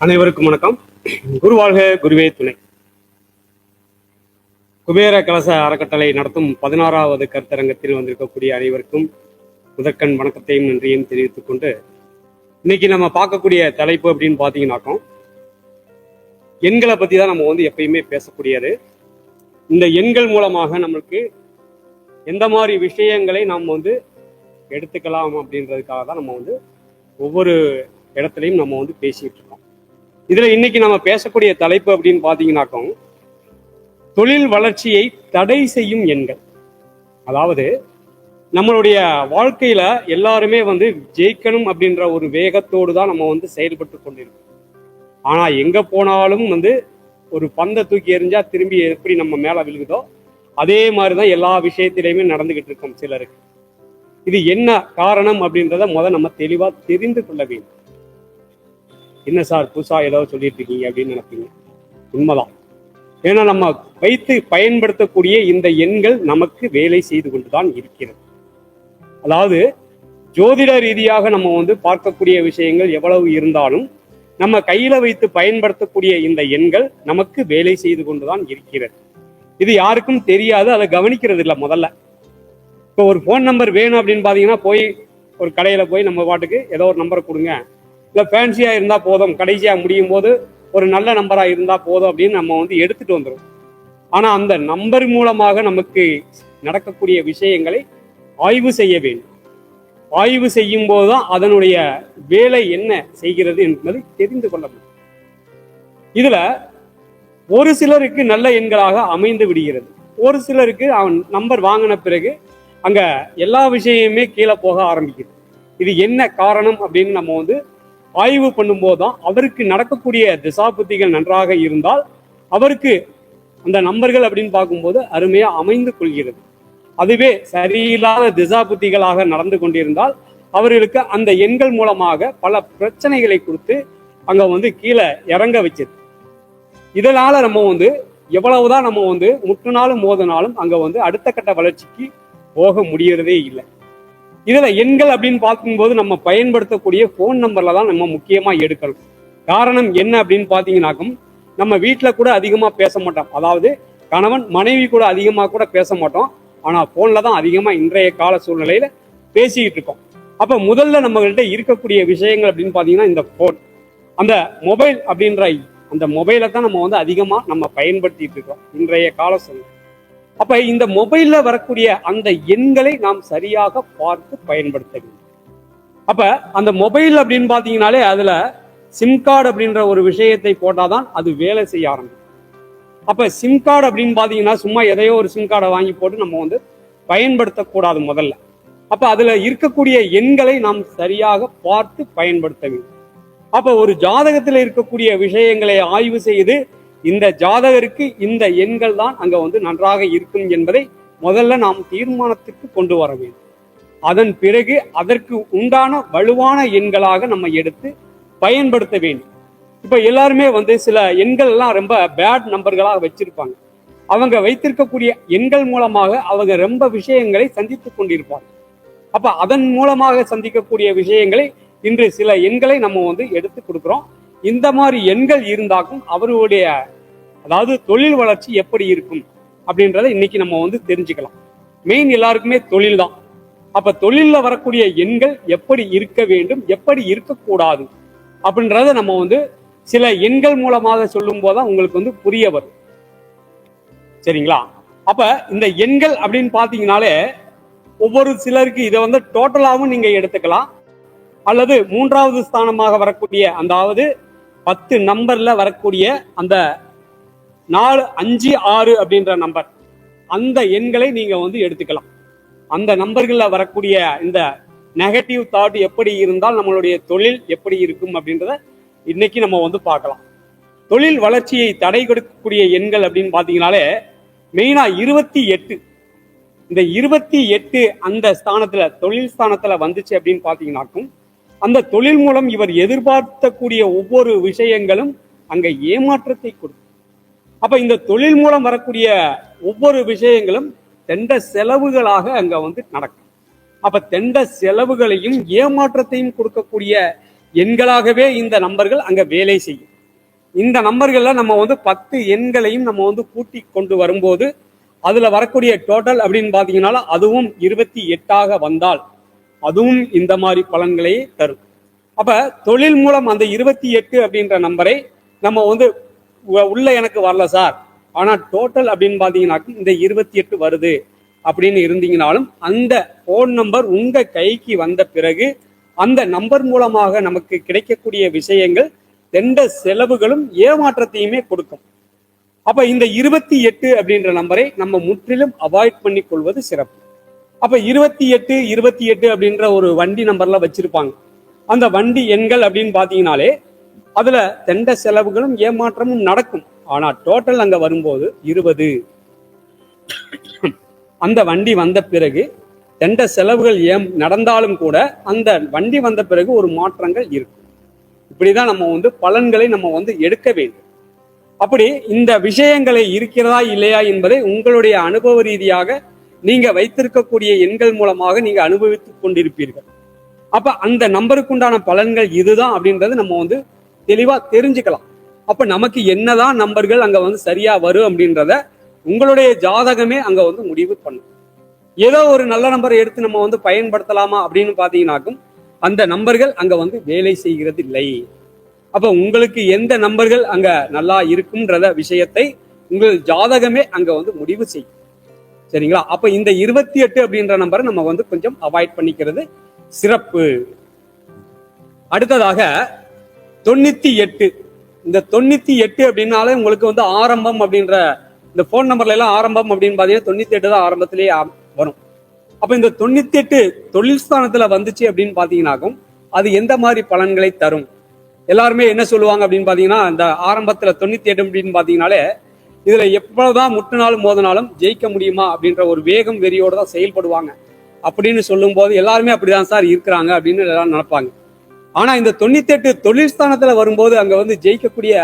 அனைவருக்கும் வணக்கம். குரு வாழ்க, குருவே துணை. குபேர கலச அறக்கட்டளை நடத்தும் 16வது கருத்தரங்கத்தில் வந்திருக்கக்கூடிய அனைவருக்கும் முதற்கண் வணக்கத்தையும் நன்றியும் தெரிவித்துக் கொண்டு, இன்னைக்கு நம்ம பார்க்கக்கூடிய தலைப்பு அப்படின்னு பார்த்தீங்கன்னாக்கும், எண்களை பத்தி தான் நம்ம எப்பயுமே பேசக்கூடியது. இந்த எண்கள் மூலமாக நம்மளுக்கு எந்த மாதிரி விஷயங்களை நாம் எடுத்துக்கலாம் அப்படின்றதுக்காக தான் நம்ம ஒவ்வொரு இடத்துலையும் நம்ம பேசிட்டு இருக்கோம். இதுல இன்னைக்கு நம்ம பேசக்கூடிய தலைப்பு அப்படின்னு பாத்தீங்கன்னாக்கும், தொழில் வளர்ச்சியை தடை செய்யும் எண்கள். அதாவது நம்மளுடைய வாழ்க்கையில எல்லாருமே ஜெயிக்கணும் அப்படின்ற ஒரு வேகத்தோடு தான் நம்ம செயல்பட்டு கொண்டிருக்கோம். ஆனா எங்க போனாலும் ஒரு பந்தை தூக்கி எறிஞ்சா திரும்பி எப்படி நம்ம மேல விழுகுதோ அதே மாதிரிதான் எல்லா விஷயத்திலையுமே நடந்துகிட்டு இருக்கோம் சிலருக்கு. இது என்ன காரணம் அப்படின்றத நம்ம தெளிவா தெரிந்து கொள்ள வேண்டும். என்ன சார் புதுசா ஏதோ சொல்லிட்டு இருக்கீங்க அப்படின்னு நினைப்பீங்க. உண்மைதான். ஏன்னா நம்ம வைத்து பயன்படுத்தக்கூடிய இந்த எண்கள் நமக்கு வேலை செய்து கொண்டுதான் இருக்கிறது. அதாவது ஜோதிட ரீதியாக நம்ம பார்க்கக்கூடிய விஷயங்கள் எவ்வளவு இருந்தாலும் நம்ம கையில வைத்து பயன்படுத்தக்கூடிய இந்த எண்கள் நமக்கு வேலை செய்து கொண்டுதான் இருக்கிறது. இது யாருக்கும் தெரியாது, அதை கவனிக்கிறது இல்லை. முதல்ல இப்போ ஒரு போன் நம்பர் வேணும் அப்படின்னு பாத்தீங்கன்னா, போய் ஒரு கடையில போய் நம்ம பாட்டுக்கு ஏதோ ஒரு நம்பரை கொடுங்க, இல்லை ஃபேன்சியா இருந்தா போதும், கடைசியா முடியும் போது ஒரு நல்ல நம்பரா இருந்தா போதும் அப்படின்னு நம்ம எடுத்துட்டு வந்துடும். ஆனா அந்த நம்பர் மூலமாக நமக்கு நடக்கக்கூடிய விஷயங்களை ஆய்வு செய்ய வேண்டும். ஆய்வு செய்யும் போதுதான் அதனுடைய வேலை என்ன செய்கிறது என்பதை தெரிந்து கொள்ள முடியும். இதுல ஒரு சிலருக்கு நல்ல எண்களாக அமைந்து விடுகிறது, ஒரு சிலருக்கு அவன் நம்பர் வாங்கின பிறகு அங்க எல்லா விஷயமுமே கீழே போக ஆரம்பிக்குது. இது என்ன காரணம் அப்படின்னு நம்ம ஆய்வு பண்ணும்போதுதான் அவருக்கு நடக்கக்கூடிய திசாபுத்திகள் நன்றாக இருந்தால் அவருக்கு அந்த நம்பர்கள் அப்படின்னு பார்க்கும்போது அருமையா அமைந்து கொள்கிறது. அதுவே சரியில்லாத திசாபுத்திகளாக நடந்து கொண்டிருந்தால் அவர்களுக்கு அந்த எண்கள் மூலமாக பல பிரச்சனைகளை கொடுத்து அங்க கீழே இறங்க வச்சது. இதனால நம்ம எவ்வளவுதான் நம்ம முட்டுனாலும் மோதினாலும் அங்க அடுத்த கட்ட வளர்ச்சிக்கு போக முடியறதே இல்லை. இதுல எண்கள் அப்படின்னு பார்க்கும்போது நம்ம பயன்படுத்தக்கூடிய போன் நம்பர்ல தான் நம்ம முக்கியமா எடுக்கணும். காரணம் என்ன அப்படின்னு பாத்தீங்கன்னாக்கும், நம்ம வீட்டுல கூட அதிகமா பேச மாட்டோம். அதாவது கணவன் மனைவி கூட அதிகமா கூட பேச மாட்டோம். ஆனா போன்ல தான் அதிகமா இன்றைய கால சூழ்நிலையில பேசிக்கிட்டு இருக்கோம். அப்ப முதல்ல நம்மகிட்ட இருக்கக்கூடிய விஷயங்கள் அப்படின்னு பாத்தீங்கன்னா, இந்த போன், அந்த மொபைல் அப்படின்ற அந்த மொபைலை தான் நம்ம அதிகமா நம்ம பயன்படுத்திட்டு இருக்கோம் இன்றைய கால சூழ்நிலை. அப்ப இந்த மொபைல்ல வரக்கூடிய அந்த எண்களை நாம் சரியாக பார்த்து பயன்படுத்த வேண்டும். அப்ப அந்த மொபைல் அப்படின்னு பாத்தீங்கன்னாலே அதுல சிம் கார்டு அப்படின்ற ஒரு விஷயத்தை போட்டாதான் அது வேலை செய்ய ஆரம்பிக்கும். அப்ப சிம் கார்டு அப்படின்னு பாத்தீங்கன்னா சும்மா எதையோ ஒரு சிம் கார்டை வாங்கி போட்டு நம்ம பயன்படுத்தக்கூடாது முதல்ல. அப்ப அதுல இருக்கக்கூடிய எண்களை நாம் சரியாக பார்த்து பயன்படுத்த வேண்டும். அப்ப ஒரு ஜாதகத்துல இருக்கக்கூடிய விஷயங்களை ஆய்வு செய்து இந்த ஜாதகருக்கு இந்த எண்கள் தான் அங்க நன்றாக இருக்கும் என்பதை முதல்ல நாம் தீர்மானத்துக்கு கொண்டு வர வேண்டும். அதன் பிறகு அதற்கு உண்டான வலுவான எண்களாக நம்ம எடுத்து பயன்படுத்த வேண்டும். இப்ப எல்லாருமே சில எண்கள் எல்லாம் ரொம்ப பேட் நம்பர்களாக வச்சிருப்பாங்க. அவங்க வைத்திருக்கக்கூடிய எண்கள் மூலமாக அவங்க ரொம்ப விஷயங்களை சந்தித்துக் கொண்டிருப்பாங்க. அப்ப அதன் மூலமாக சந்திக்கக்கூடிய விஷயங்களை இன்று சில எண்களை நம்ம எடுத்து கொடுக்கிறோம். இந்த மாதிரி எண்கள் இருந்தாக்கும் அவருடைய அதாவது தொழில் வளர்ச்சி எப்படி இருக்கும் அப்படின்றத இன்னைக்கு நம்ம தெரிஞ்சுக்கலாம். மெயின் எல்லாருக்குமே தொழில் தான். அப்ப தொழில்ல வரக்கூடிய எண்கள் எப்படி இருக்க வேண்டும், எப்படி இருக்கக்கூடாது அப்படின்றத நம்ம சில எண்கள் மூலமாக சொல்லும் போதுதான் உங்களுக்கு புரிய வரும். சரிங்களா? அப்ப இந்த எண்கள் அப்படின்னு பாத்தீங்கன்னாலே ஒவ்வொரு சிலருக்கு இதை டோட்டலாவும் நீங்க எடுத்துக்கலாம், அல்லது மூன்றாவது ஸ்தானமாக வரக்கூடிய அதாவது 10 நம்பர்ல வரக்கூடிய அந்த 4, 5, 6 அப்படின்ற நம்பர், அந்த எண்களை நீங்க எடுத்துக்கலாம். அந்த நம்பர்கள்ல வரக்கூடிய இந்த நெகட்டிவ் தாட் எப்படி இருந்தால் நம்மளுடைய தொழில் எப்படி இருக்கும் அப்படின்றத இன்னைக்கு நம்ம பார்க்கலாம். தொழில் வளர்ச்சியை தடை கொடுக்கக்கூடிய எண்கள் அப்படின்னு பாத்தீங்கன்னாலே மெயினா 28. இந்த 28 அந்த ஸ்தானத்துல தொழில் ஸ்தானத்துல வந்துச்சு அப்படின்னு பாத்தீங்கன்னாக்கும், அந்த தொழில் மூலம் இவர் எதிர்பார்க்கக்கூடிய ஒவ்வொரு விஷயங்களும் அங்க ஏமாற்றத்தை கொடுக்கும். அப்ப இந்த தொழில் மூலம் வரக்கூடிய ஒவ்வொரு விஷயங்களும் தெண்ட செலவுகளாக அங்க நடக்கும். அப்ப தெண்ட செலவுகளையும் ஏமாற்றத்தையும் கொடுக்கக்கூடிய எண்களாகவே இந்த நம்பர்கள் அங்க வேலை செய்யும். இந்த நம்பர்கள்ல நம்ம 10 எண்களையும் நம்ம கூட்டி கொண்டு வரும்போது அதுல வரக்கூடிய டோட்டல் அப்படின்னு பாத்தீங்கன்னா அதுவும் 28ஆக வந்தால் அதுவும் இந்த மாதிரி பலன்களை தரும். அப்ப தொழில் மூலம் அந்த 28 அப்படின்ற நம்பரை நம்ம உள்ள எனக்கு வரல சார், ஆனா டோட்டல் அப்படின்னு பாத்தீங்கன்னாக்கும் இந்த 28 வருது அப்படின்னு இருந்தீங்கனாலும் அந்த போன் நம்பர் உங்க கைக்கு வந்த பிறகு அந்த நம்பர் மூலமாக நமக்கு கிடைக்கக்கூடிய விஷயங்கள் எந்த செலவுகளும் ஏமாற்றத்தையுமே கொடுக்கும். அப்ப இந்த 28 அப்படின்ற நம்பரை நம்ம முற்றிலும் அவாய்ட் பண்ணி கொள்வது சிறப்பு. அப்ப 28 அப்படின்ற ஒரு வண்டி நம்பர்ல வச்சிருப்பாங்க. அந்த வண்டி எண்கள் அப்படின்னு பாத்தீங்கன்னாலே அதுல தெண்ட செலவுகளும் ஏமாற்றமும் நடக்கும். ஆனா டோட்டல் அங்க வரும்போது 20. அந்த வண்டி வந்த பிறகு தெண்ட செலவுகள் நடந்தாலும் கூட அந்த வண்டி வந்த பிறகு ஒரு மாற்றங்கள் இருக்கும். இப்படிதான் நம்ம பலன்களை நம்ம எடுக்க வேண்டும். அப்படி இந்த விஷயங்களை இருக்கிறதா இல்லையா என்பதை உங்களுடைய அனுபவ ரீதியாக நீங்க வைத்திருக்கக்கூடிய எண்கள் மூலமாக நீங்க அனுபவித்துக் கொண்டிருப்பீர்கள். அப்ப அந்த நம்பருக்குண்டான பலன்கள் இதுதான் அப்படின்றது நம்ம தெளிவா தெரிஞ்சுக்கலாம். அப்ப நமக்கு என்னதான் நம்பர்கள் அங்க சரியா வரும் அப்படின்றத உங்களுடைய ஜாதகமே அங்க முடிவு பண்ணும். ஏதோ ஒரு நல்ல நம்பரை எடுத்து நம்ம பயன்படுத்தலாமா அப்படின்னு பாத்தீங்கன்னாக்கும் அந்த நம்பர்கள் அங்க வேலை செய்கிறது இல்லை. அப்ப உங்களுக்கு எந்த நம்பர்கள் அங்க நல்லா இருக்கும்ன்றத விஷயத்தை உங்கள் ஜாதகமே அங்க முடிவு செய்யும். சரிங்களா? அப்ப இந்த 28 அப்படின்ற நம்பரை நம்ம கொஞ்சம் அவாய்ட் பண்ணிக்கிறது சிறப்பு. அடுத்ததாக 98. இந்த 98 அப்படின்னாலே உங்களுக்கு ஆரம்பம் அப்படின்ற இந்த போன் நம்பர்ல எல்லாம் ஆரம்பம் அப்படின்னு பாத்தீங்கன்னா 98 தான் ஆரம்பத்திலேயே வரும். அப்ப இந்த 98 தொழில் ஸ்தானத்துல வந்துச்சு அப்படின்னு பாத்தீங்கன்னாக்கும் அது எந்த மாதிரி பலன்களை தரும்? எல்லாருமே என்ன சொல்லுவாங்க அப்படின்னு பாத்தீங்கன்னா இந்த ஆரம்பத்துல 98 அப்படின்னு பாத்தீங்கன்னாலே இதுல எப்பதான் முட்டினாலும் மோதினாலும் ஜெயிக்க முடியுமா அப்படின்ற ஒரு வேகம் வெறியோட தான் செயல்படுவாங்க அப்படின்னு சொல்லும் போது எல்லாருமே அப்படிதான் சார் இருக்கிறாங்க அப்படின்னு எல்லாரும் நினைப்பாங்க. ஆனா இந்த 98 தொழில் ஸ்தானத்துல வரும்போது அங்க ஜெயிக்கக்கூடிய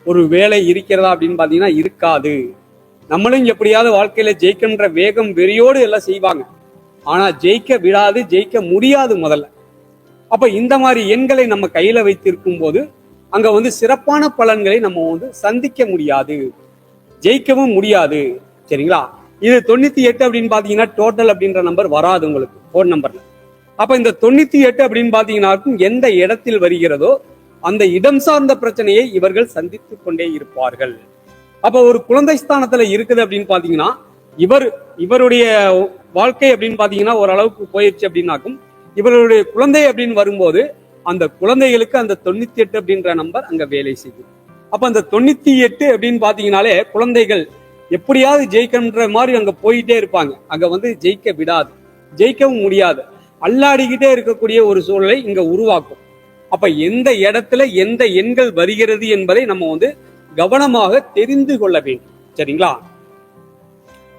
ஒரு வேலை இருக்கிறதா அப்படின்னு பாத்தீங்கன்னா இருக்காது. நம்மளும் எப்படியாவது வாழ்க்கையில ஜெயிக்கின்ற வேகம் வெறியோடு எல்லாம் செய்வாங்க. ஆனா ஜெயிக்க விடாது, ஜெயிக்க முடியாது முதல்ல. அப்ப இந்த மாதிரி எண்களை நம்ம கையில வைத்திருக்கும் போது அங்க சிறப்பான பலன்களை நம்ம சந்திக்க முடியாது, ஜெயிக்கவும் முடியாது. சரிங்களா? இது 98 அப்படின்னு பாத்தீங்கன்னா டோட்டல் அப்படின்ற நம்பர் வராது உங்களுக்கு போன் நம்பர்ல. அப்ப இந்த 98 அப்படின்னு பாத்தீங்கன்னா எந்த இடத்தில் வருகிறதோ அந்த இடம் சார்ந்த பிரச்சனையை இவர்கள் சந்தித்துக் கொண்டே இருப்பார்கள். அப்ப ஒரு குழந்தை ஸ்தானத்துல இருக்குது அப்படின்னு பாத்தீங்கன்னா இவருடைய வாழ்க்கை அப்படின்னு பாத்தீங்கன்னா ஓரளவுக்கு போயிடுச்சு அப்படின்னாக்கும் இவருடைய குழந்தை அப்படின்னு வரும்போது அந்த குழந்தைகளுக்கு அந்த 98 அப்படின்ற நம்பர் அங்க வேலை செய்யும். அப்ப அந்த 98 அப்படின்னு பாத்தீங்கன்னாலே குழந்தைகள் எப்படியாவது ஜெயிக்கன்ற மாதிரி அங்க போயிட்டே இருப்பாங்க. அங்க ஜெயிக்க விடாது, ஜெயிக்கவும் முடியாது, அல்லாடிக்கிட்டே இருக்கக்கூடிய ஒரு சூழலை இங்க உருவாக்கும். அப்ப எந்த இடத்துல எந்த எண்கள் வருகிறது என்பதை நம்ம கவனமாக தெரிந்து கொள்ள வேண்டும். சரிங்களா?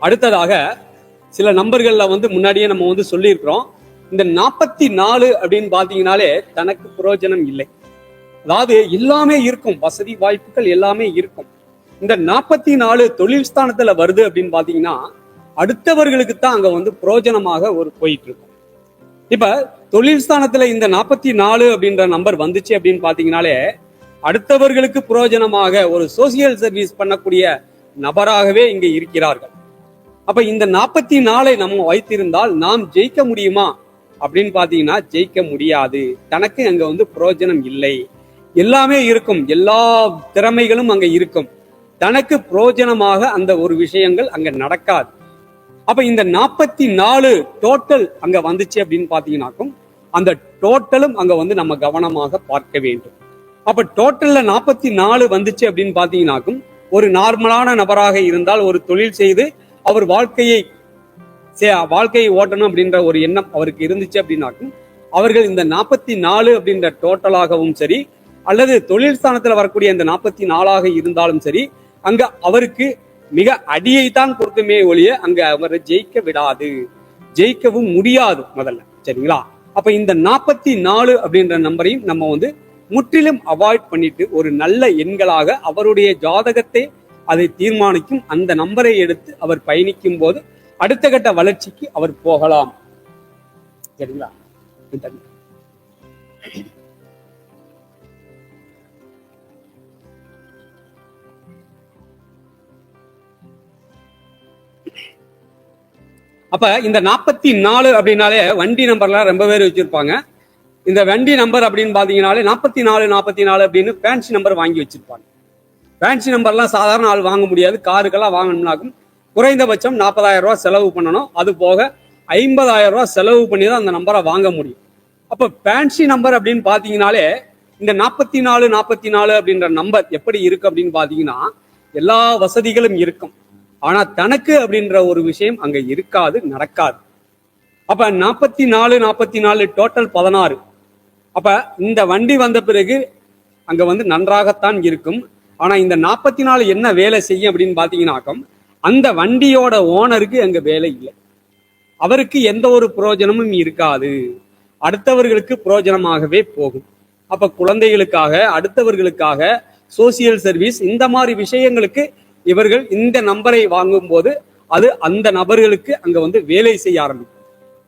அடுத்ததாக சில நம்பர்கள்ல முன்னாடியே நம்ம சொல்லியிருக்கிறோம். இந்த 44 அப்படின்னு பாத்தீங்கன்னாலே தனக்கு பிரயோஜனம் இல்லை. அதாவது எல்லாமே இருக்கும், வசதி வாய்ப்புகள் எல்லாமே இருக்கும். இந்த 44 தொழில் ஸ்தானத்துல வருது அப்படின்னு பாத்தீங்கன்னா அடுத்தவர்களுக்கு தான் அங்க பிரயோஜனமாக ஒரு போயிட்டு இருக்கும். இப்ப தொழில் ஸ்தானத்துல இந்த 44 அப்படின்ற நம்பர் வந்துச்சு அப்படின்னு பாத்தீங்கன்னாலே அடுத்தவர்களுக்கு பிரயோஜனமாக ஒரு சோசியல் சர்வீஸ் பண்ணக்கூடிய நபராகவே இங்க இருக்கிறார்கள். அப்ப இந்த 44 நம்ம வைத்திருந்தால் நாம் ஜெயிக்க முடியுமா அப்படின்னு பாத்தீங்கன்னா ஜெயிக்க முடியாது. தனக்கு அங்க பிரயோஜனம் இல்லை. எல்லாமே இருக்கும், எல்லா திறமைகளும் அங்க இருக்கும், தனக்கு பிரயோஜனமாக அந்த ஒரு விஷயங்கள் அங்க நடக்காது. அப்ப இந்த 44 டோட்டல் அங்க வந்துச்சு அப்படின்னு பாத்தீங்கன்னாக்கும் அந்த டோட்டலும் அங்க நம்ம கவனமாக பார்க்க வேண்டும். அப்ப டோட்டல்ல 44 வந்துச்சு அப்படின்னு பாத்தீங்கன்னாக்கும் ஒரு நார்மலான நபராக இருந்தால் ஒரு தொழில் செய்து அவர் வாழ்க்கையை ஓட்டணும் அப்படின்ற ஒரு எண்ணம் அவருக்கு இருந்துச்சு அப்படின்னாக்கும் அவர்கள் இந்த 44 அப்படின்ற டோட்டலாகவும் சரி அல்லது தொழில் ஸ்தானத்துல வரக்கூடிய இந்த 44 இருந்தாலும் சரி அங்க அவருக்கு மிக அடியைத்தான் கொடுக்குமே ஒழிய அங்க அவரை ஜெயிக்க விடாது, ஜெயிக்கவும் முடியாது முதல்ல. சரிங்களா? அப்ப இந்த 44 அப்படின்ற நம்பரையும் நம்ம முற்றிலும் அவாய்ட் பண்ணிட்டு ஒரு நல்ல எண்களாக அவருடைய ஜாதகத்தை அதை தீர்மானிக்கும் அந்த நம்பரை எடுத்து அவர் பயணிக்கும் போது அடுத்த கட்ட வளர்ச்சிக்கு அவர் போகலாம். சரிங்களா? அப்ப இந்த 44 அப்படின்னாலே வண்டி நம்பர்லாம் ரொம்ப பேர் வச்சிருப்பாங்க. இந்த வண்டி நம்பர் அப்படின்னு பாத்தீங்கன்னாலே 44 அப்படின்னு ஃபேன்சி நம்பர் வாங்கி வச்சிருப்பாங்க. ஃபேன்சி நம்பர்லாம் சாதாரண ஆள் வாங்க முடியாது. காருக்கெல்லாம் வாங்கணும்னாக்கும் குறைந்தபட்சம் 40,000 ரூபாய் செலவு பண்ணணும். அது போக 50,000 ரூபாய் செலவு பண்ணி தான் அந்த நம்பரை வாங்க முடியும். அப்ப ஃபேன்சி நம்பர் அப்படின்னு பாத்தீங்கன்னாலே இந்த 44 அப்படின்ற நம்பர் எப்படி இருக்கு அப்படின்னு பாத்தீங்கன்னா எல்லா வசதிகளும் இருக்கும். ஆனா தனக்கு அப்படின்ற ஒரு விஷயம் அங்க இருக்காது, நடக்காது. அப்ப 44 டோட்டல் 16. அப்ப இந்த வண்டி வந்த பிறகு அங்க வந்து நன்றாகத்தான் இருக்கும். ஆனா இந்த 44 என்ன வேலை செய்யும் அப்படின்னு பாத்தீங்கன்னாக்கம் அந்த வண்டியோட ஓனருக்கு அங்க வேலை இல்லை. அவருக்கு எந்த ஒரு பிரயோஜனமும் இருக்காது. அடுத்தவர்களுக்கு பிரயோஜனமாகவே போகும். அப்ப குழந்தைகளுக்காக, அடுத்தவர்களுக்காக, சோசியல் சர்வீஸ் இந்த மாதிரி விஷயங்களுக்கு இவர்கள் இந்த நம்பரை வாங்கும் போது அது அந்த நபர்களுக்கு அங்க வந்து வேலை செய்ய ஆரம்பிக்கும்.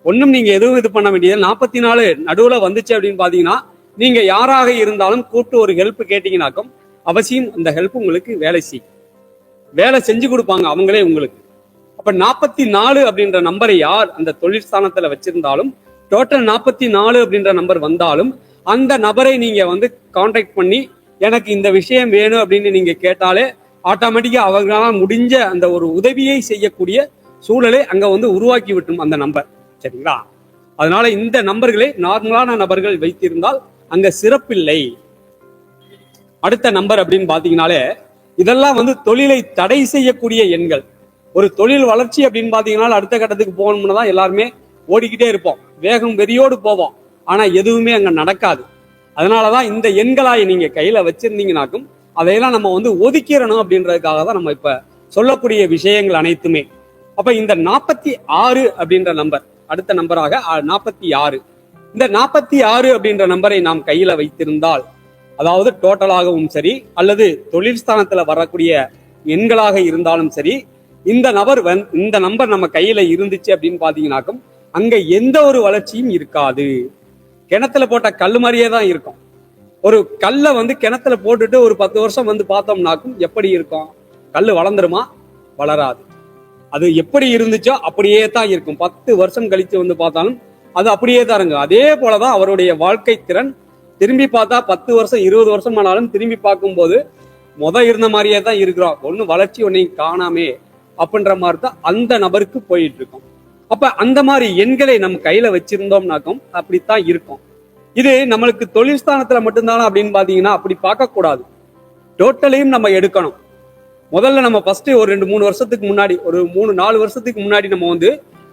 ஒன்னும் நீங்க எதுவும் இது பண்ண வேண்டியது. 44 நடுவுல வந்துச்சு அப்படின்னு பாத்தீங்கன்னா நீங்க யாராக இருந்தாலும் கூப்பிட்டு ஒரு ஹெல்ப் கேட்டீங்கன்னாக்கும் அவசியம் அந்த ஹெல்ப் உங்களுக்கு வேலை செய்யும். வேலை செஞ்சு கொடுப்பாங்க அவங்களே உங்களுக்கு. அப்ப 44 அப்படின்ற நம்பரை யார் அந்த தொழிற்ஸ்தானத்துல வச்சிருந்தாலும் டோட்டல் 44 அப்படின்ற நம்பர் வந்தாலும் அந்த நபரை நீங்க வந்து கான்டாக்ட் பண்ணி எனக்கு இந்த விஷயம் வேணும் அப்படின்னு நீங்க கேட்டாலே ஆட்டோமேட்டிக்கா அவங்களால முடிஞ்ச அந்த ஒரு உதவியை செய்யக்கூடிய சூழலை அங்க வந்து உருவாக்கி விட்டும் அந்த நம்பர். சரிங்களா? அதனால இந்த நம்பர்களை நார்மலான நபர்கள் வைத்திருந்தால் அங்க சிறப்பில்லை. அடுத்த நம்பர் அப்படின்னு பாத்தீங்கன்னாலே இதெல்லாம் வந்து தொழிலை தடை செய்யக்கூடிய எண்கள். ஒரு தொழில் வளர்ச்சி அப்படின்னு பாத்தீங்கன்னா அடுத்த கட்டத்துக்கு போகணும்னு தான் எல்லாருமே ஓடிக்கிட்டே இருப்போம். வேகம் வெறியோடு போவோம். ஆனா எதுவுமே அங்க நடக்காது. அதனாலதான் இந்த எண்களாய் நீங்க கையில வச்சிருந்தீங்கன்னாக்கும் அதையெல்லாம் நம்ம வந்து ஒதுக்கிடணும் அப்படின்றதுக்காக தான் நம்ம இப்ப சொல்லக்கூடிய விஷயங்கள் அனைத்துமே. அப்ப இந்த 46 அப்படின்ற நம்பர் அடுத்த நம்பராக 46. இந்த 46 அப்படின்ற நம்பரை நாம் கையில வைத்திருந்தால் அதாவது டோட்டலாகவும் சரி அல்லது தொழிற்ஸ்தானத்துல வரக்கூடிய எண்களாக இருந்தாலும் சரி இந்த நம்பர் நம்ம கையில இருந்துச்சு அப்படின்னு பாத்தீங்கன்னாக்கும் அங்க எந்த ஒரு வளர்ச்சியும் இருக்காது. கிணத்துல போட்ட கல் மாதிரியே தான் இருக்கும். ஒரு கல்லை வந்து கிணத்துல போட்டுட்டு ஒரு 10 வருஷம் வந்து பார்த்தோம்னாக்கும் எப்படி இருக்கும்? கல் வளர்ந்துருமா? வளராது. அது எப்படி இருந்துச்சோ அப்படியே தான் இருக்கும். 10 வருஷம் கழிச்சு வந்து பார்த்தாலும் அது அப்படியே தான் இருக்கும். அதே போலதான் அவருடைய வாழ்க்கை திறன். திரும்பி பார்த்தா 10 வருஷம் 20 வருஷம் ஆனாலும் திரும்பி பார்க்கும்போது இருந்த மாதிரியே தான் இருக்கிறோம். ஒன்னும் வளர்ச்சி ஒன்னையும் காணாமே அப்படின்ற மாதிரி தான் அந்த நபருக்கு போயிட்டு இருக்கும். அப்ப அந்த மாதிரி எண்களை நம்ம கையில வச்சிருந்தோம்னாக்கும் அப்படித்தான் இருக்கும். இது நம்மளுக்கு தொழில் ஸ்தானத்துல மட்டும்தானா அப்படின்னு பாத்தீங்கன்னா அப்படி பார்க்க கூடாது. டோட்டலையும் நம்ம எடுக்கணும். முதல்ல நம்ம ஃபர்ஸ்ட் ஒரு 2-3 வருஷத்துக்கு முன்னாடி ஒரு 3-4 வருஷத்துக்கு முன்னாடி நம்ம வந்து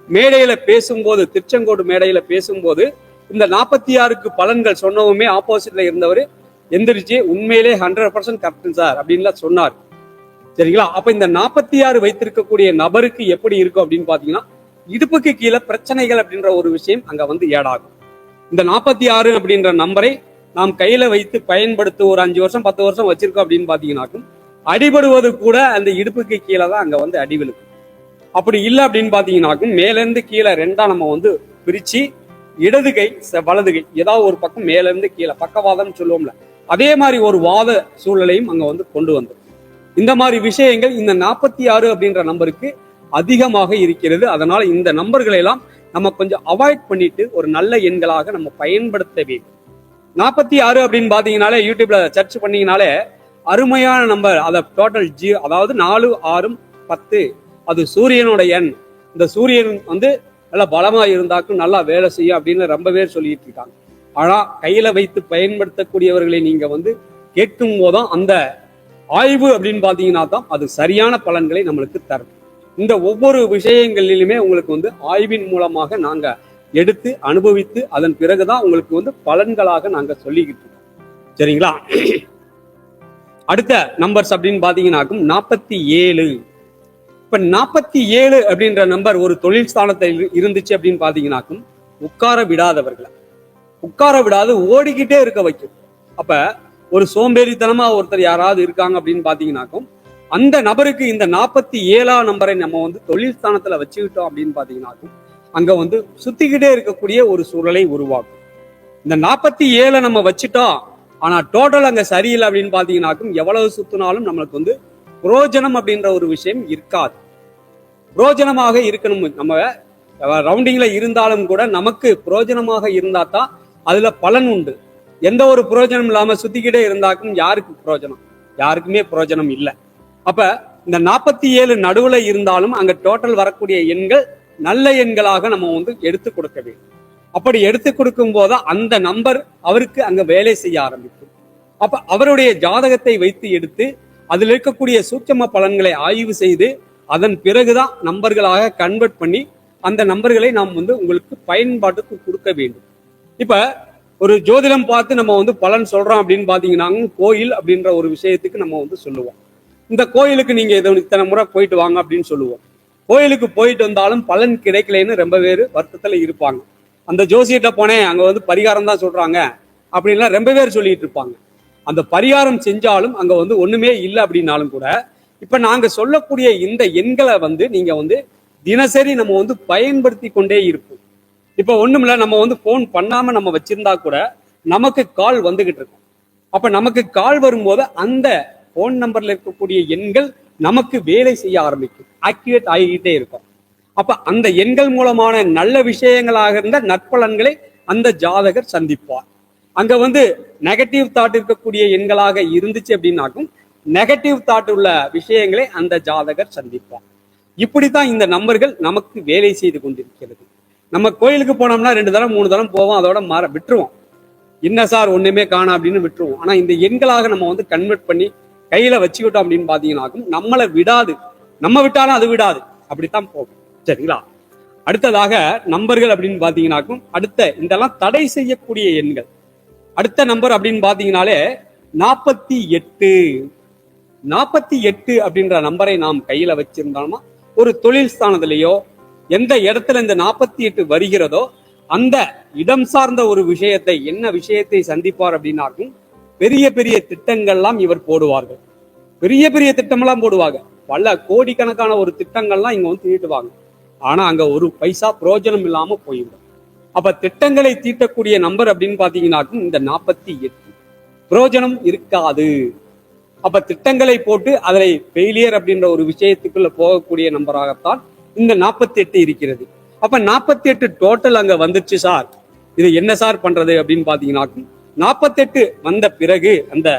மேடையில பேசும்போது திருச்செங்கோடு மேடையில பேசும்போது இந்த 46க்கு பலன்கள் சொன்னவுமே ஆப்போசிட்ல இருந்தவர் எந்திரிச்சு உண்மையிலே 100% கரெக்ட் சார் அப்படின்லாம் சொன்னார். சரிங்களா? அப்ப இந்த 46 வைத்திருக்கக்கூடிய நபருக்கு எப்படி இருக்கும் அப்படின்னு பாத்தீங்கன்னா இடுப்புக்கு கீழே பிரச்சனைகள் அப்படின்ற ஒரு விஷயம் அங்க வந்து ஏடாகும். இந்த 46 அப்படின்ற நம்பரை நாம் கையில வைத்து பயன்படுத்த ஒரு 5 வருஷம் 10 வருஷம் வச்சிருக்கோம் அப்படின்னு பாத்தீங்கன்னாக்கும் அடிபடுவது கூட அந்த இடுப்புக்கு கீழே தான் அங்க வந்து அடிவிழுக்கும். அப்படி இல்லை அப்படின்னு பாத்தீங்கன்னாக்கும் மேல இருந்து கீழே ரெண்டா நம்ம வந்து பிரிச்சு இடது கை வலது கை ஏதாவது ஒரு பக்கம் மேல இருந்து கீழே பக்கவாதம் சொல்லுவோம்ல அதே மாதிரி ஒரு வாத சூழலையும் அங்க வந்து கொண்டு வந்தோம். இந்த மாதிரி விஷயங்கள் இந்த 46 அப்படின்ற நம்பருக்கு அதிகமாக இருக்கிறது. அதனால இந்த நம்பர்களை எல்லாம் நம்ம கொஞ்சம் அவாய்ட் பண்ணிட்டு ஒரு நல்ல எண்களாக நம்ம பயன்படுத்த வேண்டும். 46 அப்படின்னு பாத்தீங்கன்னாலே யூடியூப்ல சர்ச் பண்ணீங்கனாலே அருமையான நம்பர். அதை டோட்டல் அதாவது 4 6 10 அது சூரியனோட எண். இந்த சூரியன் வந்து நல்லா பலமா இருந்தாக்கும் நல்லா வேலை செய்யும் அப்படின்னு ரொம்ப பேர் சொல்லிட்டு இருக்காங்க. ஆனா கையில வைத்து பயன்படுத்தக்கூடியவர்களை நீங்க வந்து கேட்கும் போதும் அந்த ஆய்வு அப்படின்னு பாத்தீங்கன்னா தான் அது சரியான பலன்களை நம்மளுக்கு தரும். இந்த ஒவ்வொரு விஷயங்களிலுமே உங்களுக்கு வந்து ஆய்வின் மூலமாக நாங்க எடுத்து அனுபவித்து அதன் பிறகுதான் உங்களுக்கு வந்து பலன்களாக நாங்க சொல்லிக்கிட்டு இருக்கோம். சரிங்களா? அடுத்த நம்பர்ஸ் அப்படின்னு பாத்தீங்கன்னாக்கும் 47. இப்ப 47 அப்படின்ற நம்பர் ஒரு தொழில் ஸ்தானத்தில் இருந்துச்சு அப்படின்னு பாத்தீங்கன்னாக்கும் உட்கார விடாதவர்களை உட்கார விடாது ஓடிக்கிட்டே இருக்க வைக்கும். அப்ப ஒரு சோம்பேறித்தனமா ஒருத்தர் யாராவது இருக்காங்க அப்படின்னு பாத்தீங்கன்னாக்கும் அந்த நபருக்கு இந்த 47ஆம் நம்பரை நம்ம வந்து தொழில் ஸ்தானத்துல வச்சுக்கிட்டோம் அப்படின்னு பாத்தீங்கன்னாக்கும் அங்க வந்து சுத்திக்கிட்டே இருக்கக்கூடிய ஒரு சூழலை உருவாக்கும். இந்த 47 நம்ம வச்சுட்டோம் ஆனா டோட்டல் அங்க சரியில்லை அப்படின்னு பாத்தீங்கன்னாக்கும் எவ்வளவு சுத்தினாலும் நம்மளுக்கு வந்து புரோஜனம் அப்படின்ற ஒரு விஷயம் இருக்காது. புரோஜனமாக இருக்கணும். நம்ம ரவுண்டிங்ல இருந்தாலும் கூட நமக்கு பிரயோஜனமாக இருந்தா தான் அதுல பலன் உண்டு. எந்த ஒரு பிரயோஜனம் இல்லாம சுத்திக்கிட்டே இருந்தாக்கும் யாருக்கு பிரயோஜனம்? யாருக்குமே பிரயோஜனம் இல்லை. அப்ப இந்த 47 நடுவுல இருந்தாலும் அங்க டோட்டல் வரக்கூடிய எண்கள் நல்ல எண்களாக நம்ம வந்து எடுத்து கொடுக்க வேண்டும். அப்படி எடுத்து கொடுக்கும் போது அந்த நம்பர் அவருக்கு அங்க வேலை செய்ய ஆரம்பிக்கும். அப்ப அவருடைய ஜாதகத்தை வைத்து எடுத்து அதில் இருக்கக்கூடிய சூட்சம பலன்களை ஆய்வு செய்து அதன் பிறகுதான் நம்பர்களாக கன்வெர்ட் பண்ணி அந்த நம்பர்களை நாம் வந்து உங்களுக்கு பயன்பாட்டுக்கு கொடுக்க வேண்டும். இப்ப ஒரு ஜோதிடம் பார்த்து நம்ம வந்து பலன் சொல்றோம் அப்படின்னு பாத்தீங்கன்னா, கோயில் அப்படின்ற ஒரு விஷயத்துக்கு நம்ம வந்து சொல்லுவோம். இந்த கோயிலுக்கு நீங்க இத்தனை முறை போயிட்டு வாங்க அப்படின்னு சொல்லுவோம். கோயிலுக்கு போயிட்டு வந்தாலும் பலன் கிடைக்கலன்னு ரொம்ப பேர் வருத்தத்துல இருப்பாங்க. அந்த ஜோசியிட்ட போனேன், அங்க வந்து பரிகாரம் தான் சொல்றாங்க அப்படின்லாம் ரொம்ப பேர் சொல்லிட்டு இருப்பாங்க. அந்த பரிகாரம் செஞ்சாலும் அங்க வந்து ஒண்ணுமே இல்லை அப்படின்னாலும் கூட இப்ப நாங்க சொல்லக்கூடிய இந்த எண்களை வந்து நீங்க வந்து தினசரி நம்ம வந்து பயன்படுத்தி கொண்டே இருப்போம். இப்ப ஒண்ணுமில்ல, நம்ம வந்து போன் பண்ணாம நம்ம வச்சிருந்தா கூட நமக்கு கால் வந்துகிட்டு இருக்கும். அப்ப நமக்கு கால் வரும்போது அந்த போன் நம்பர்ல இருக்கக்கூடிய எண்கள் நமக்கு வேலை செய்ய ஆரம்பிக்கும், ஆக்டிவேட் ஆகிக்கிட்டே இருக்கும். அப்ப அந்த எண்கள் மூலமான நல்ல விஷயங்களாக இருந்த நற்பலன்களை அந்த ஜாதகர் சந்திப்பார். அங்க வந்து நெகட்டிவ் தாட் இருக்கக்கூடிய எண்களாக இருந்துச்சு அப்படின்னாக்கும் நெகட்டிவ் தாட் உள்ள விஷயங்களை அந்த ஜாதகர் சந்திப்பார். இப்படித்தான் இந்த நம்பர்கள் நமக்கு வேலை செய்து கொண்டிருக்கிறது. நம்ம கோயிலுக்கு போனோம்னா 2 தரம் 3 தரம் போவோம், அதோட விட்டுருவோம். என்ன சார் ஒண்ணுமே காணோம் அப்படின்னு விட்டுருவோம். ஆனா இந்த எண்களாக நம்ம வந்து கன்வெர்ட் பண்ணி கையில வச்சுக்கிட்டோம் அப்படின்னு பாத்தீங்கன்னாக்கும் நம்மளை விடாது, நம்ம விட்டாலும் அது விடாது, அப்படித்தான் போகும். சரிங்களா? அடுத்ததாக நம்பர்கள் அப்படின்னு பாத்தீங்கன்னாக்கும் அடுத்த இதெல்லாம் தடை செய்யக்கூடிய எண்கள். அடுத்த நம்பர் அப்படின்னு பாத்தீங்கன்னாலே 48. 48 அப்படின்ற நம்பரை நாம் கையில வச்சிருந்தோம்னா ஒரு தொழில் ஸ்தானத்திலேயோ எந்த இடத்துல இந்த 48 வருகிறதோ அந்த இடம் சார்ந்த ஒரு விஷயத்தை, என்ன விஷயத்தை சந்திப்பார் அப்படின்னாக்கும் பெரிய பெரிய திட்டங்கள்லாம் இவர் போடுவார்கள். பெரிய பெரிய திட்டமெல்லாம் போடுவாங்க. பல கோடிக்கணக்கான ஒரு திட்டங்கள்லாம் இங்க வந்து தீட்டுவாங்க. ஆனா அங்க ஒரு பைசா பிரயோஜனம் இல்லாம போயிடும். அப்ப திட்டங்களை தீட்டக்கூடிய நம்பர் அப்படின்னு பாத்தீங்கன்னாக்கும் இந்த 48 பிரயோஜனம் இருக்காது. அப்ப திட்டங்களை போட்டு அதை ஃபெயிலியர் அப்படின்ற ஒரு விஷயத்துக்குள்ள போகக்கூடிய நம்பராகத்தான் இந்த 48 இருக்கிறது. அப்ப 48 டோட்டல் அங்க வந்துருச்சு சார், இது என்ன சார் பண்றது அப்படின்னு பாத்தீங்கன்னாக்கும் 48 வந்த பிறகு அந்த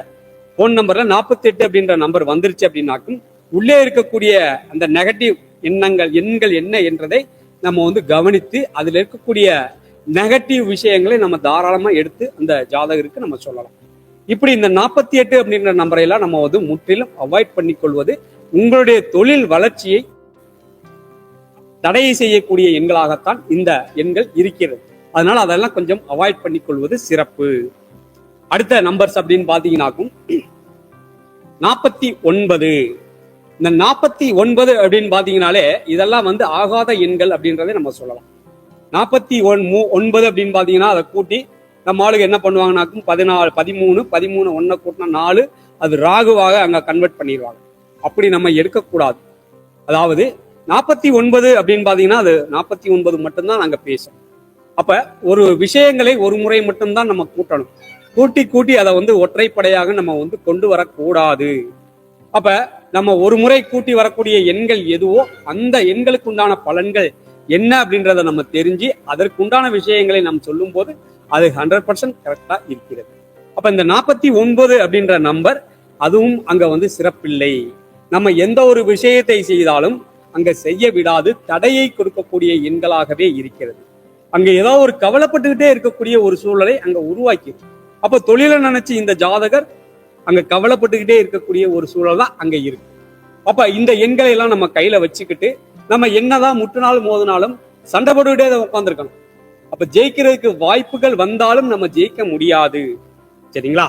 போன் நம்பர்ல 48 அப்படின்ற நம்பர் வந்துருச்சு அப்படின்னாக்கும் உள்ளே இருக்கக்கூடிய அந்த நெகட்டிவ் எண்கள் என்ன என்றதை நம்ம வந்து கவனித்து அதுல இருக்கக்கூடிய நெகட்டிவ் விஷயங்களை நம்ம தாராளமா எடுத்து அந்த ஜாதகருக்கு நம்ம சொல்லலாம். இப்படி இந்த 48 அப்படின்ற நம்பரை எல்லாம் நம்ம வந்து முற்றிலும் அவாய்ட் பண்ணிக்கொள்வது உங்களுடைய தொழில் வளர்ச்சியை தடை செய்யக்கூடிய எண்களாகத்தான் இந்த எண்கள் இருக்கிறது. அதனால அதெல்லாம் கொஞ்சம் அவாய்ட் பண்ணிக்கொள்வது சிறப்பு. அடுத்த நம்பர்ஸ் அப்படின்னு பாத்தீங்கன்னாக்கும் 49. இந்த 49 அப்படின்னு பாத்தீங்கன்னாலே இதெல்லாம் வந்து ஆகாத எண்கள் அப்படின்றதை நம்ம சொல்லலாம். 49 அப்படின்னு பாத்தீங்கன்னா அதை கூட்டி நம்ம ஆளுக்கு என்ன பண்ணுவாங்கன்னாக்கும் 14 13 ஒன்ன கூட்டினா 4, அது ராகுவாக அங்க கன்வெர்ட் பண்ணிடுவாங்க. அப்படி நம்ம எடுக்கக்கூடாது. அதாவது 49 அப்படின்னு பாத்தீங்கன்னா அது 49 மட்டும்தான் நாங்க பேசணும். அப்ப ஒரு விஷயங்களை ஒரு முறை மட்டும்தான் நம்ம கூட்டணும். கூட்டி அதை வந்து ஒற்றைப்படையாக நம்ம வந்து கொண்டு வரக்கூடாது. அப்ப நம்ம ஒரு முறை கூட்டி வரக்கூடிய எண்கள் எதுவோ அந்த எண்களுக்கு உண்டான பலன்கள் என்ன அப்படின்றத நம்ம தெரிஞ்சு அதற்குண்டான விஷயங்களை நாம் சொல்லும் போது அது 100% கரெக்டா இருக்கிறது. அப்ப இந்த 49 அப்படின்ற நம்பர் அதுவும் அங்க வந்து சிறப்பில்லை. நம்ம எந்த ஒரு விஷயத்தை செய்தாலும் அங்க செய்ய விடாது தடையை கொடுக்கக்கூடிய எண்களாகவே இருக்கிறது. அங்க ஏதோ ஒரு கவலைப்பட்டுக்கிட்டே இருக்கக்கூடிய ஒரு சூழலை அங்க உருவாக்கி, அப்ப தொழிலை நினைச்சு இந்த ஜாதகர் அங்க கவலைப்பட்டுக்கிட்டே இருக்கக்கூடிய ஒரு சூழல் தான் அங்க இருக்கு. அப்ப இந்த எண்களை எல்லாம் நம்ம கையில வச்சுக்கிட்டு நம்ம என்னதான் முட்டுனாலும் மோதினாலும் சண்டை போட்டுக்கிட்டே உட்காந்துருக்கணும். அப்ப ஜெயிக்கிறதுக்கு வாய்ப்புகள் வந்தாலும் நம்ம ஜெயிக்க முடியாது. சரிங்களா?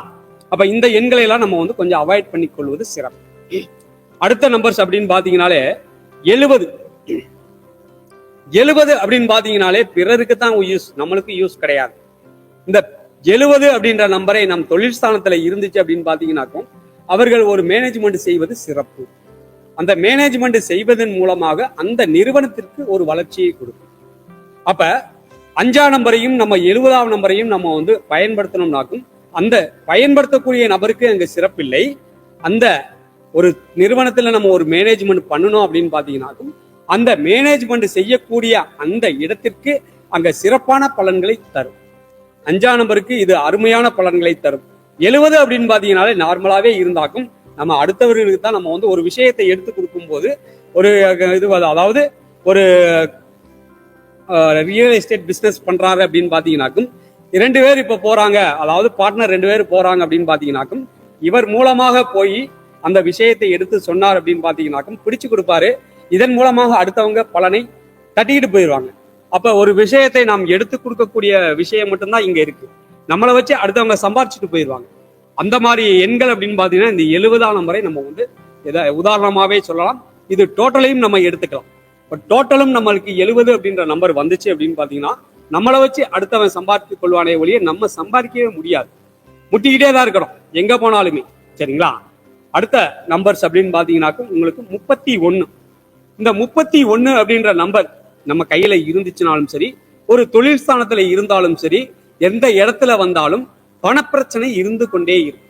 அப்ப இந்த எண்களை எல்லாம் நம்ம வந்து கொஞ்சம் அவாய்ட் பண்ணி கொள்வது சிறப்பு. அடுத்த நம்பர்ஸ் அப்படின்னு பாத்தீங்கன்னாலே 70. 70 அப்படின்னு பாத்தீங்கன்னாலே பிறருக்கு தான் யூஸ், நம்மளுக்கு யூஸ் கிடையாது. இந்த 70 அப்படின்ற நம்பரை நம் தொழில் ஸ்தானத்துல இருந்துச்சு அப்படின்னு பாத்தீங்கன்னாக்கும் அவர்கள் ஒரு மேனேஜ்மெண்ட் செய்வது சிறப்பு. அந்த மேனேஜ்மெண்ட் செய்வதன் மூலமாக அந்த நிறுவனத்திற்கு ஒரு வளர்ச்சியை கொடுக்கும். அப்ப 5ஆம் நம்பரையும் நம்ம 70ஆம் நம்பரையும் நம்ம வந்து பயன்படுத்தணும்னாக்கும் அந்த பயன்படுத்தக்கூடிய நபருக்கு அங்க சிறப்பில்லை. அந்த ஒரு நிறுவனத்துல நம்ம ஒரு மேனேஜ்மெண்ட் பண்ணணும் அப்படின்னு பாத்தீங்கன்னாக்கும் அந்த மேனேஜ்மெண்ட் செய்யக்கூடிய அந்த இடத்திற்கு அங்க சிறப்பான பலன்களை தரும். 5ஆம் நம்பருக்கு இது அருமையான பலன்களை தரும். 70 அப்படின்னு பாத்தீங்கன்னாலே நார்மலாவே இருந்தாக்கும் நம்ம அடுத்தவர்களுக்கு தான் நம்ம ஒரு விஷயத்தை எடுத்து கொடுக்கும் போது ஒரு இது, அதாவது ஒரு ரியல் எஸ்டேட் பிசினஸ் பண்றாரு அப்படின்னு பாத்தீங்கன்னாக்கும் 2 பேர் இப்ப போறாங்க, அதாவது பார்ட்னர் 2 பேர் போறாங்க அப்படின்னு பாத்தீங்கன்னாக்கும் இவர் மூலமாக போய் அந்த விஷயத்தை எடுத்து சொன்னார் அப்படின்னு பாத்தீங்கன்னாக்கும் பிடிச்சு கொடுப்பாரு. இதன் மூலமாக அடுத்தவங்க பலனை தட்டிக்கிட்டு போயிடுவாங்க. அப்ப ஒரு விஷயத்தை நாம் எடுத்து கொடுக்கக்கூடிய விஷயம் மட்டும்தான் இங்க இருக்கு. நம்மளை வச்சு அடுத்தவங்க சம்பாரிச்சுட்டு போயிடுவாங்க. அந்த மாதிரி எண்கள் அப்படின்னு பாத்தீங்கன்னா இந்த 70ஆம் நம்பரை நம்ம உதாரணமாவே சொல்லலாம். இது டோட்டலையும் நம்ம எடுத்துக்கலாம். பட் டோட்டலும் நம்மளுக்கு 70 அப்படின்ற நம்பர் வந்துச்சு அப்படின்னு பாத்தீங்கன்னா நம்மளை வச்சு அடுத்தவன் சம்பாதித்துக் கொள்வானே ஒழிய நம்ம சம்பாதிக்கவே முடியாது. முட்டிக்கிட்டே தான் இருக்கணும் எங்க போனாலுமே. சரிங்களா? அடுத்த நம்பர்ஸ் அப்படின்னு பாத்தீங்கன்னாக்கும் உங்களுக்கு 31. இந்த 31 அப்படின்ற நம்பர் நம்ம கையில இருந்துச்சுனாலும் சரி, ஒரு தொழில் ஸ்தானத்துல இருந்தாலும் சரி, எந்த இடத்துல வந்தாலும் பணப்பிரச்சனை இருந்து கொண்டே இருக்கும்.